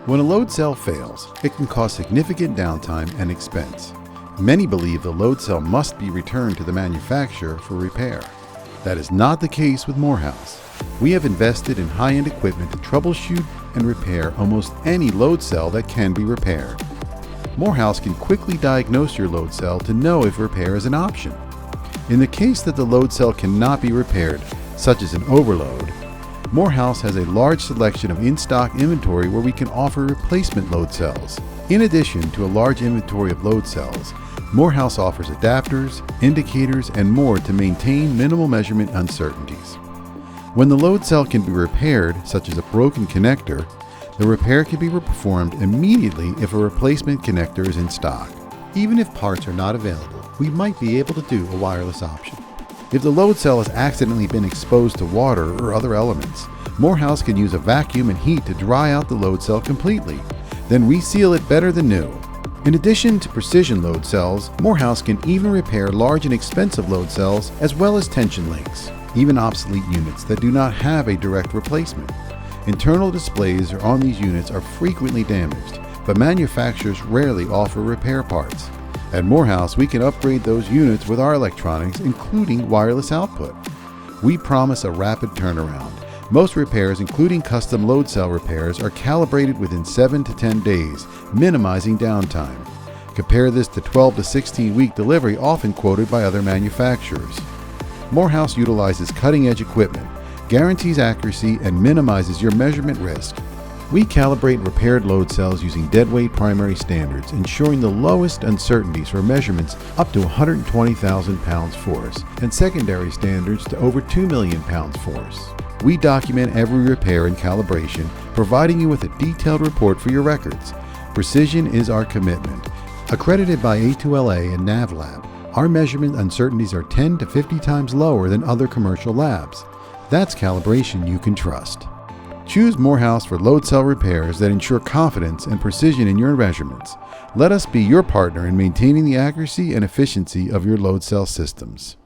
When a load cell fails, it can cause significant downtime and expense. Many believe the load cell must be returned to the manufacturer for repair. That is not the case with Morehouse. We have invested in high-end equipment to troubleshoot and repair almost any load cell that can be repaired. Morehouse can quickly diagnose your load cell to know if repair is an option. In the case that the load cell cannot be repaired, such as an overload, Morehouse has a large selection of in-stock inventory where we can offer replacement load cells. In addition to a large inventory of load cells, Morehouse offers adapters, indicators, and more to maintain minimal measurement uncertainties. When the load cell can be repaired, such as a broken connector, the repair can be performed immediately if a replacement connector is in stock. Even if parts are not available, we might be able to do a wireless option. If the load cell has accidentally been exposed to water or other elements, Morehouse can use a vacuum and heat to dry out the load cell completely, then reseal it better than new. In addition to precision load cells, Morehouse can even repair large and expensive load cells as well as tension links, even obsolete units that do not have a direct replacement. Internal displays on these units are frequently damaged, but manufacturers rarely offer repair parts. At Morehouse, we can upgrade those units with our electronics, including wireless output. We promise a rapid turnaround. Most repairs, including custom load cell repairs, are calibrated within 7 to 10 days, minimizing downtime. Compare this to 12 to 16-week delivery often quoted by other manufacturers. Morehouse utilizes cutting-edge equipment, guarantees accuracy, and minimizes your measurement risk. We calibrate repaired load cells using deadweight primary standards, ensuring the lowest uncertainties for measurements up to 120,000 pounds force, and secondary standards to over 2 million pounds force. We document every repair and calibration, providing you with a detailed report for your records. Precision is our commitment. Accredited by A2LA and NVLAP, our measurement uncertainties are 10 to 50 times lower than other commercial labs. That's calibration you can trust. Choose Morehouse for load cell repairs that ensure confidence and precision in your measurements. Let us be your partner in maintaining the accuracy and efficiency of your load cell systems.